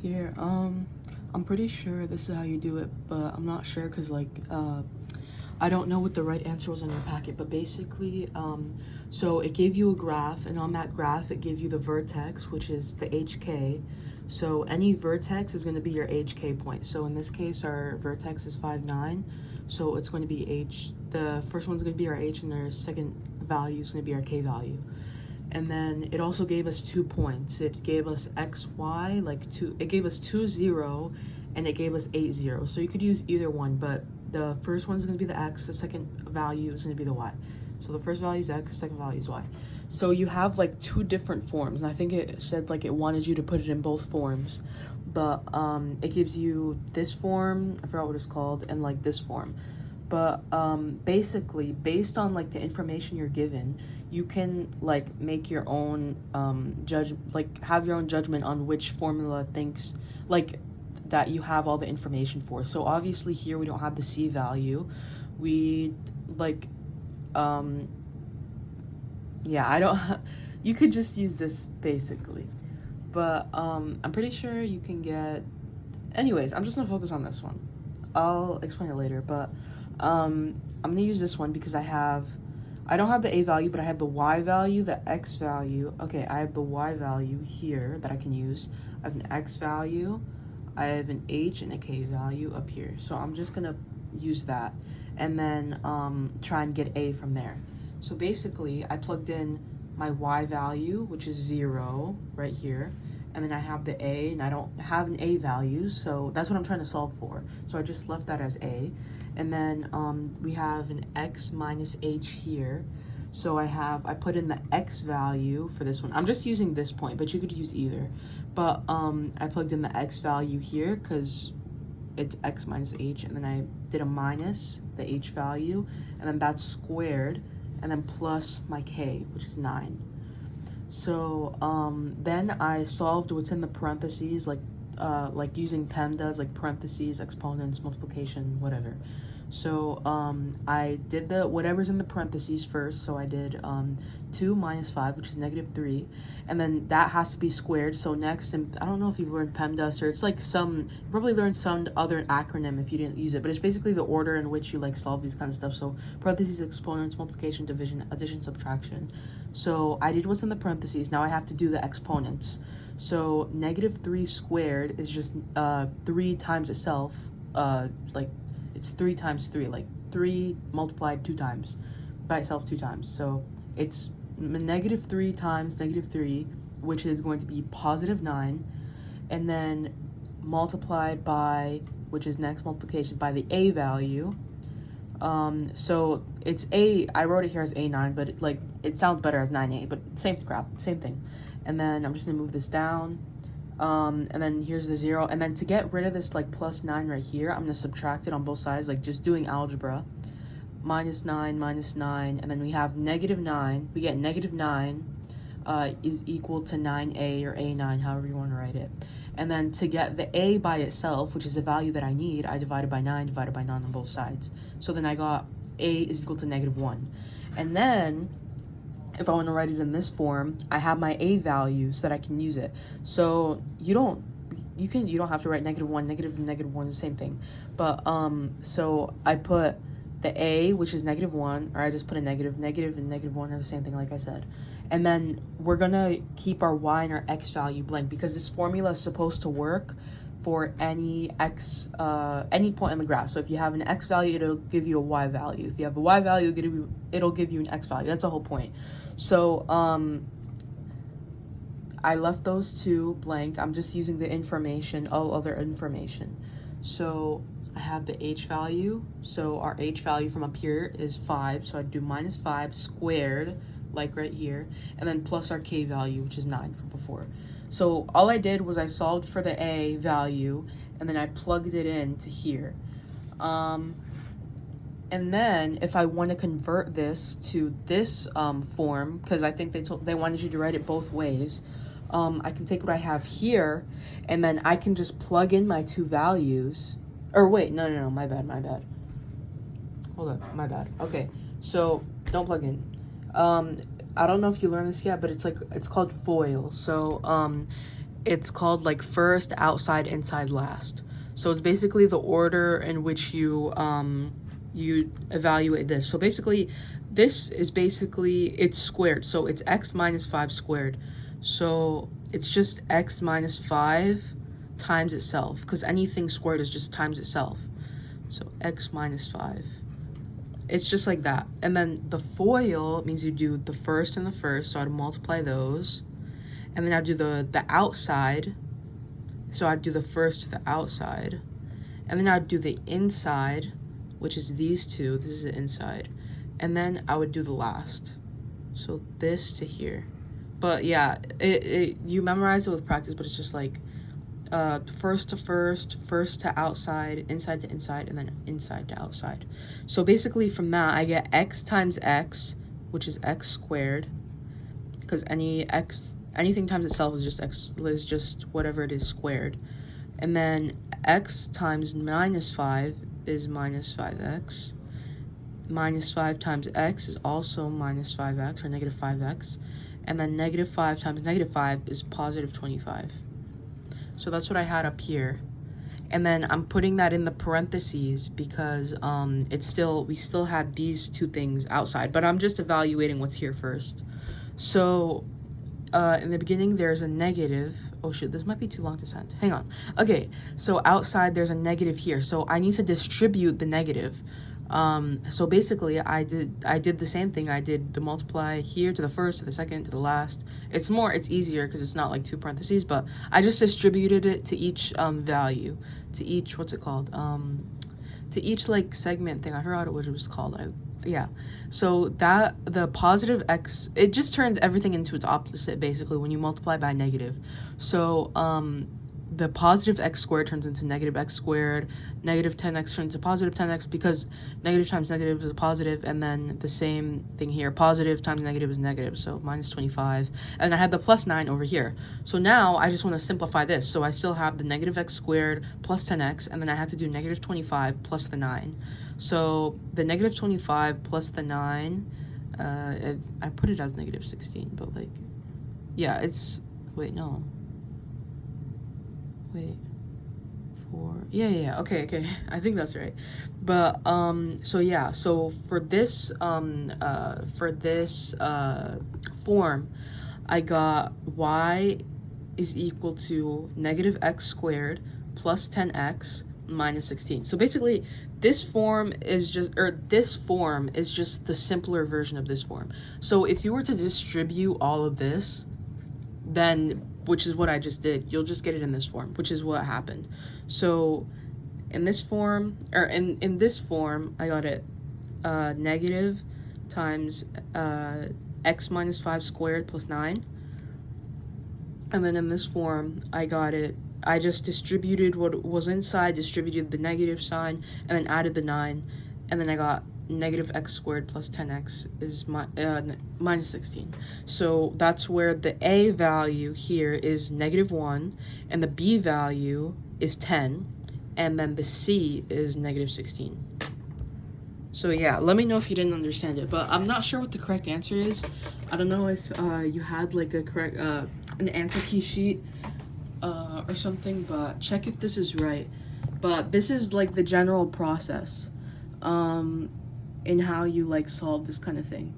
here. I'm pretty sure this is how you do it, but I'm not sure because I don't know what the right answer was on your packet. But basically, so it gave you a graph, and on that graph, it gave you the vertex, which is the HK. So any vertex is going to be your HK point. So in this case, our vertex is 5, 9. So it's going to be H. The first one's going to be our H, and our second value is going to be our K value. And then it also gave us 2 points. It gave us X, Y, it gave us 2, 0, and it gave us 8, 0. So you could use either one, but the first one's gonna be the X, the second value is gonna be the Y. So the first value is X, second value is Y. So you have 2 different forms, and I think it said it wanted you to put it in both forms. But it gives you this form, I forgot what it's called, and this form. But basically, based on the information you're given, you can make your own have your own judgment on which formula thinks that you have all the information for. So obviously here we don't have the C value. We yeah, I don't you could just use this basically. But I'm pretty sure you can get, anyways, I'm just gonna focus on this one. I'll explain it later, but I'm gonna use this one because I don't have the A value, but I have the Y value, the X value. Okay, I have the Y value here that I can use. I have an X value, I have an H and a K value up here. So I'm just gonna use that and then try and get A from there. So basically, I plugged in my Y value, which is 0 right here. And then I have the A, and I don't have an A value, so that's what I'm trying to solve for. So I just left that as A. And then we have an X minus H here. So I put in the X value for this one. I'm just using this point, but you could use either. But I plugged in the X value here because it's X minus H, and then I did a minus the H value, and then that's squared, and then plus my K, which is 9. So then I solved what's in the parentheses, like using PEMDAS, parentheses, exponents, multiplication, whatever. So I did the whatever's in the parentheses first. So I did 2 minus 5, which is -3, and then that has to be squared. So next, and I don't know if you've learned PEMDAS, or it's you probably learned some other acronym if you didn't use it, but it's basically the order in which you solve these kind of stuff. So parentheses, exponents, multiplication, division, addition, subtraction. So I did what's in the parentheses. Now I have to do the exponents. So -3 squared is just 3 times itself, it's 3 times 3, 3 multiplied 2 times by itself 2 times. So it's -3 times -3, which is going to be +9, and then multiplied by, which is next multiplication by the A value. So it's A, I wrote it here as A9, but it sounds better as 9A, but same crap, same thing. And then I'm just gonna move this down. And then here's the 0, and then to get rid of this +9 right here, I'm gonna subtract it on both sides, just doing algebra. -9, and then we have -9. We get -9 is equal to 9A or A9, however you want to write it. And then to get the A by itself, which is the value that I need, I divided by 9 on both sides. So then I got A is equal to -1. And then if I want to write it in this form, I have my A value so that I can use it. So you don't have to write -1, -1 is the same thing. But so I put the A, which is -1, or I just put a negative and -1 are the same thing, like I said. And then we're gonna keep our Y and our X value blank because this formula is supposed to work for any X, any point in the graph. So if you have an X value, it'll give you a Y value. If you have a Y value, it'll give you an X value. That's the whole point. So I left those 2 blank. I'm just using the information, all other information. So I have the H value. So our H value from up here is 5. So I'd do -5 squared, right here, and then plus our K value, which is 9 from before. So all I did was I solved for the A value, and then I plugged it into here. And then if I want to convert this to this form, because I think they wanted you to write it both ways, I can take what I have here, and then I can just plug in my 2 values. Or wait, no, my bad. Hold up, my bad. Okay, so don't plug in. I don't know if you learned this yet, but it's called FOIL. So it's called like first, outside, inside, last. So it's basically the order in which you evaluate this. So basically, this is basically, it's squared. So it's x minus 5 squared. So it's just x minus 5 times itself, because anything squared is just times itself. So x minus 5. It's just like that. And then the FOIL means you do the first and the first, so I'd multiply those. And then I'd do the outside, so I'd do the first to the outside. And then I'd do the inside, which is these two. This is the inside. And then I would do the last. So this to here. But yeah, you memorize it with practice, but it's just like first to first, first to outside, inside to inside, and then inside to outside. So basically from that, I get x times x, which is x squared, because anything times itself is just x, is just whatever it is squared. And then x times minus 5 is minus 5x. Minus 5 times x is also minus 5x, or negative 5x. And then negative 5 times negative 5 is positive 25. So that's what I had up here. And then I'm putting that in the parentheses because we still had these two things outside, but I'm just evaluating what's here first. So in the beginning, there's a negative. Oh shit, this might be too long to send. Hang on. Okay, so outside there's a negative here. So I need to distribute the negative. So basically I did the same thing. I did the multiply here to the first, to the second, to the last. It's easier because it's not like two parentheses, but I just distributed it to each value, to each, what's it called? To each like segment thing. I forgot what it was called. Yeah. So that the positive x, it just turns everything into its opposite basically when you multiply by negative. So the positive x squared turns into negative x squared, negative 10x turns into positive 10x because negative times negative is a positive, and then the same thing here, positive times negative is negative, so minus 25. And I had the plus 9 over here. So now I just want to simplify this. So I still have the negative x squared plus 10x, and then I have to do negative 25 plus the 9. So the negative 25 plus the 9, I put it as negative 16, but like, yeah, it's, wait, no. Wait, 4, yeah, okay, I think that's right. But so yeah, so for this form, I got y is equal to negative x squared plus 10x minus 16. So basically this form is just the simpler version of this form. So if you were to distribute all of this, then, which is what I just did, you'll just get it in this form, which is what happened. So in this form, or in this form, I got it negative times x minus 5 squared plus 9. And then in this form, I got it, I just distributed what was inside, distributed the negative sign, and then added the 9. And then I got negative x squared plus 10x is minus 16. So that's where the a value here is negative 1, and the b value is 10, and then the c is negative 16. So yeah, let me know if you didn't understand it, but I'm not sure what the correct answer is. I don't know if you had like a correct an answer key sheet or something, but check if this is right. But this is like the general process in how you like solve this kind of thing.